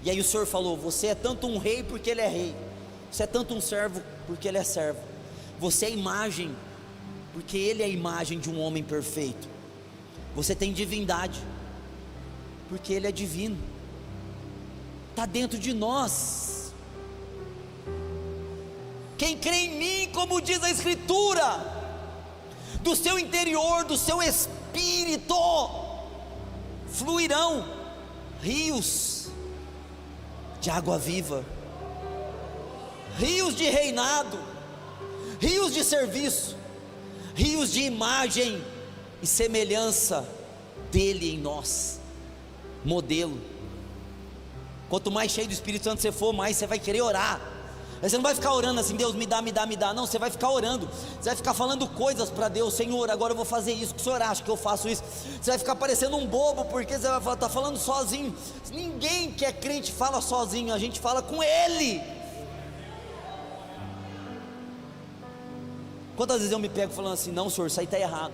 E aí o Senhor falou: você é tanto um rei porque ele é rei, você é tanto um servo porque ele é servo, você é imagem porque ele é a imagem de um homem perfeito, você tem divindade porque ele é divino, está dentro de nós. Quem crê em mim, como diz a Escritura, do seu interior, do seu espírito, fluirão rios de água viva, rios de reinado, rios de serviço, rios de imagem e semelhança dele em nós, modelo. Quanto mais cheio do Espírito Santo você for, mais você vai querer orar. Você não vai ficar orando assim: Deus me dá, não. Você vai ficar orando, você vai ficar falando coisas para Deus: Senhor, agora eu vou fazer isso, que o Senhor acha que eu faço isso. Você vai ficar parecendo um bobo, porque você vai estar falando sozinho. Ninguém que é crente fala sozinho, a gente fala com Ele. Quantas vezes eu me pego falando assim: não, Senhor, isso aí está errado,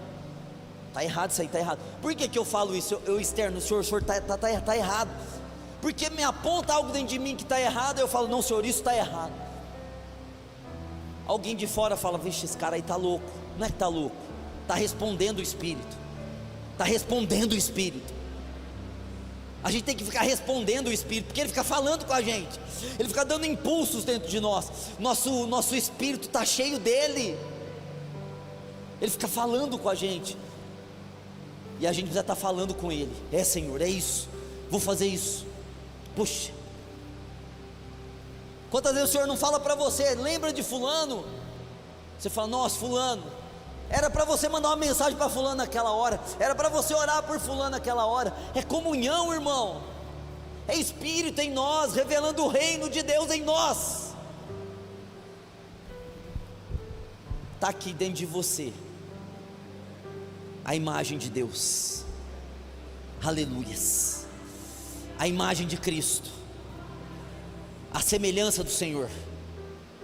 isso aí está errado. Por que eu falo isso? Eu externo: Senhor, está errado, porque me aponta algo dentro de mim que está errado. Eu falo: não, Senhor, isso está errado. Alguém de fora fala: vixe, esse cara aí está louco. Não é que está louco, está respondendo o Espírito, está respondendo o Espírito. A gente tem que ficar respondendo o Espírito, porque Ele fica falando com a gente, Ele fica dando impulsos dentro de nós. Nosso Espírito está cheio dEle, Ele fica falando com a gente, e a gente precisa estar falando com Ele: é, Senhor, é isso, vou fazer isso. Puxa, quantas vezes o Senhor não fala para você: lembra de fulano? Você fala: nossa, fulano, era para você mandar uma mensagem para fulano naquela hora, era para você orar por fulano naquela hora. É comunhão, irmão, é Espírito em nós, revelando o reino de Deus em nós. Está aqui dentro de você a imagem de Deus, aleluias, a imagem de Cristo, a semelhança do Senhor,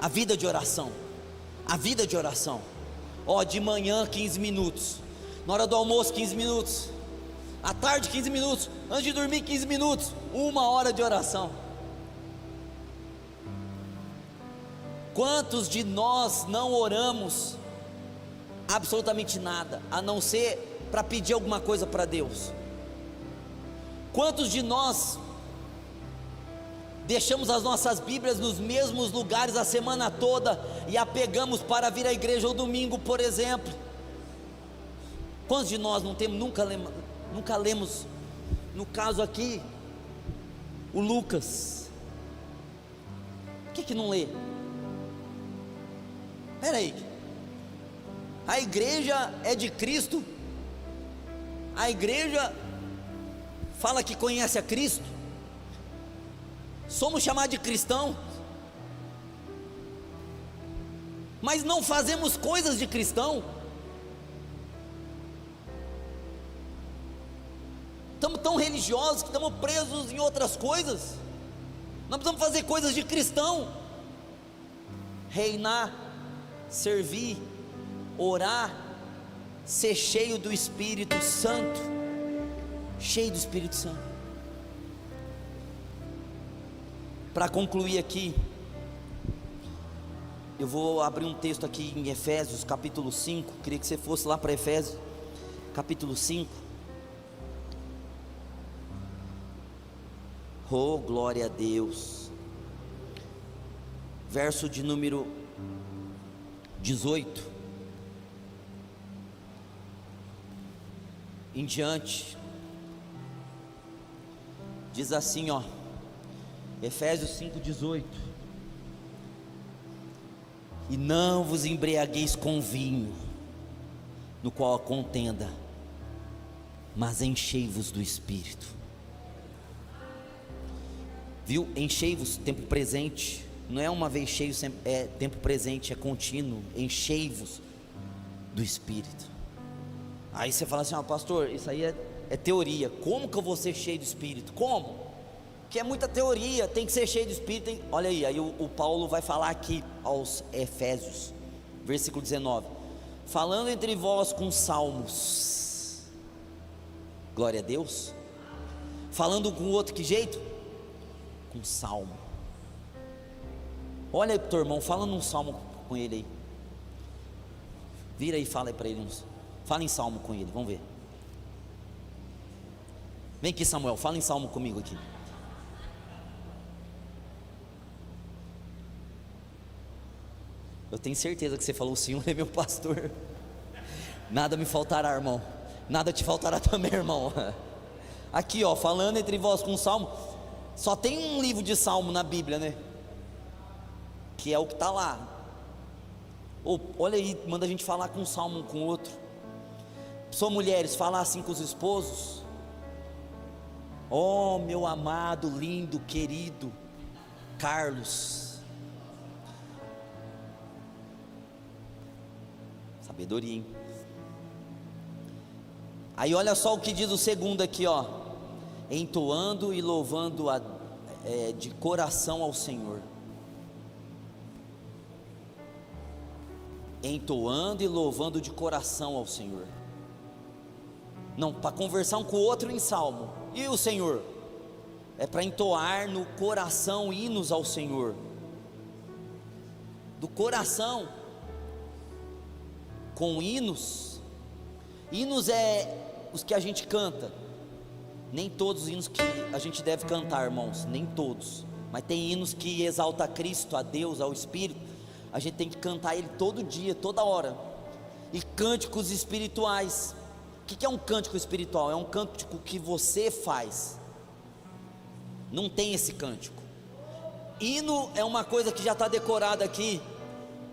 a vida de oração, a vida de oração. Ó, de manhã 15 minutos, na hora do almoço 15 minutos, à tarde 15 minutos, antes de dormir 15 minutos, 1 hora de oração. Quantos de nós não oramos absolutamente nada, a não ser para pedir alguma coisa para Deus? Quantos de nós deixamos as nossas Bíblias nos mesmos lugares a semana toda e a pegamos para vir à igreja ao domingo, por exemplo? Quantos de nós não temos, nunca lemos, no caso aqui, o Lucas? Por que não lê? Espera aí, a igreja é de Cristo, a igreja fala que conhece a Cristo, somos chamados de cristãos, mas não fazemos coisas de cristão. Estamos tão religiosos que estamos presos em outras coisas. Nós precisamos fazer coisas de cristão: reinar, servir, orar, ser cheio do Espírito Santo, cheio do Espírito Santo. Para concluir aqui, eu vou abrir um texto aqui em Efésios capítulo 5, queria que você fosse lá para Efésios capítulo 5. Oh, glória a Deus. Verso de número 18 em diante, diz assim, ó, Efésios 5:18: e não vos embriagueis com vinho, no qual há contenda, mas enchei-vos do Espírito. Viu? Enchei-vos, tempo presente. Não é uma vez cheio, sempre, é tempo presente, é contínuo. Enchei-vos do Espírito. Aí você fala assim: pastor, isso aí é teoria. Como que eu vou ser cheio do Espírito? Como? Que é muita teoria, tem que ser cheio do Espírito. Olha aí o Paulo vai falar aqui aos Efésios, versículo 19: falando entre vós com salmos, glória a Deus. Falando com o outro, que jeito? Com salmo. Olha aí pro teu irmão, fala num salmo com ele aí. Vira aí e fala aí para ele, fala em salmo com ele, vamos ver. Vem aqui, Samuel, fala em salmo comigo aqui. Eu tenho certeza que você falou: o Senhor é meu pastor, nada me faltará, irmão. Nada te faltará também, irmão. Aqui, ó, falando entre vós com salmo. Só tem um livro de salmo na Bíblia, né? Que é o que está lá. Olha aí, manda a gente falar com um salmo um com o outro. Só mulheres, falar assim com os esposos. Oh, meu amado, lindo, querido Carlos. Sabedoria, hein? Aí olha só o que diz o segundo aqui, ó: entoando e louvando de coração ao Senhor. Entoando e louvando de coração ao Senhor. Não, para conversar um com o outro em salmo. E o Senhor? É para entoar no coração hinos ao Senhor. Do coração. Com hinos. Hinos é os que a gente canta. Nem todos os hinos que a gente deve cantar, irmãos, nem todos. Mas tem hinos que exaltam a Cristo, a Deus, ao Espírito. A gente tem que cantar ele todo dia, toda hora. E cânticos espirituais. O que é um cântico espiritual? É um cântico que você faz. Não tem esse cântico. Hino é uma coisa que já está decorada aqui.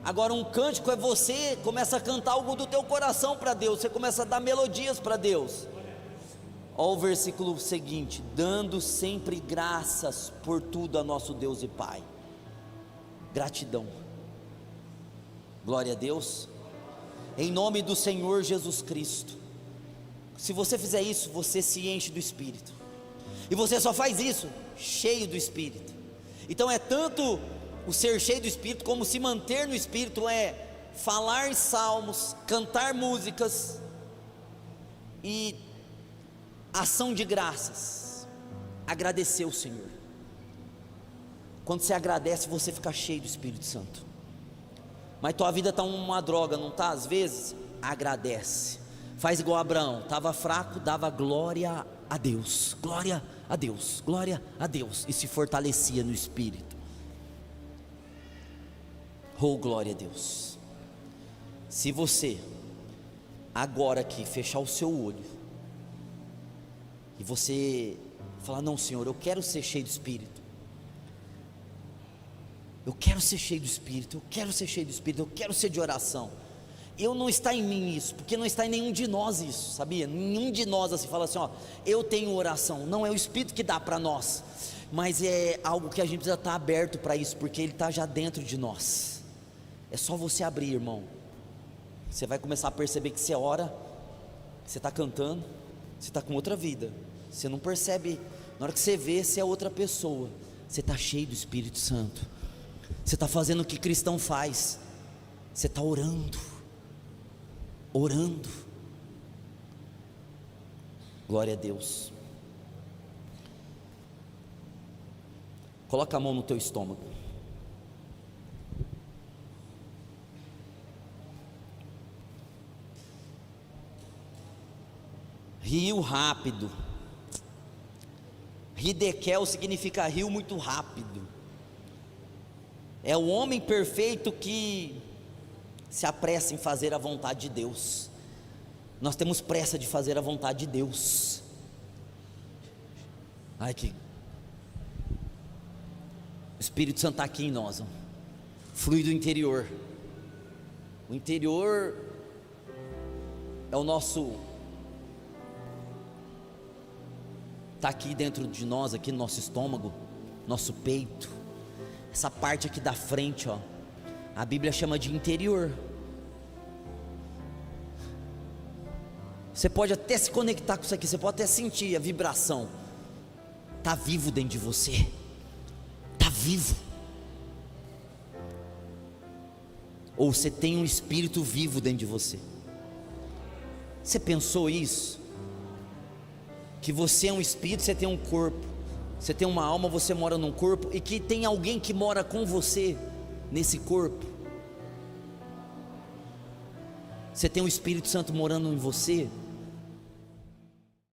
Agora um cântico é você começa a cantar algo do teu coração para Deus. Você começa a dar melodias para Deus. Olha o versículo seguinte: dando sempre graças por tudo a nosso Deus e Pai. Gratidão. Glória a Deus. Em nome do Senhor Jesus Cristo, Se você fizer isso, você se enche do Espírito. E você só faz isso cheio do Espírito. Então é tanto o ser cheio do Espírito, como se manter no Espírito é falar salmos, cantar músicas e ação de graças, agradecer o Senhor. Quando você agradece, você fica cheio do Espírito Santo. Mas tua vida está uma droga, não está? Às vezes, agradece. Faz igual Abraão, estava fraco, dava glória a Deus, glória a Deus, glória a Deus, e se fortalecia no Espírito. Oh, glória a Deus. Se você agora aqui fechar o seu olho e você falar: não, Senhor, eu quero ser cheio do Espírito, eu quero ser cheio do Espírito, eu quero ser cheio do Espírito, eu quero ser de oração. Eu não está em mim isso, porque não está em nenhum de nós isso, sabia? Nenhum de nós assim fala assim, ó, eu tenho oração. Não, é o Espírito que dá para nós, mas é algo que a gente precisa estar aberto para isso, porque Ele está já dentro de nós. É só você abrir, irmão. Você vai começar a perceber que você ora, você está cantando, você está com outra vida. Você não percebe, na hora que você vê, você é outra pessoa. Você está cheio do Espírito Santo. Você está fazendo o que cristão faz. Você está orando. Orando. Glória a Deus. Coloca a mão no teu estômago. Rio rápido. Hidekel significa rio muito rápido. É o homem perfeito que se apressa em fazer a vontade de Deus. Nós temos pressa de fazer a vontade de Deus. Ai, que o Espírito Santo está aqui em nós, ó. Flui do interior. O interior é o nosso, está aqui dentro de nós, aqui no nosso estômago, nosso peito, essa parte aqui da frente, ó, a Bíblia chama de interior. Você pode até se conectar com isso aqui, você pode até sentir a vibração. Está vivo dentro de você. Está vivo. Ou você tem um espírito vivo dentro de você. Você pensou isso? Que você é um espírito, você tem um corpo, você tem uma alma, você mora num corpo, e que tem alguém que mora com você nesse corpo. Você tem o Espírito Santo morando em você.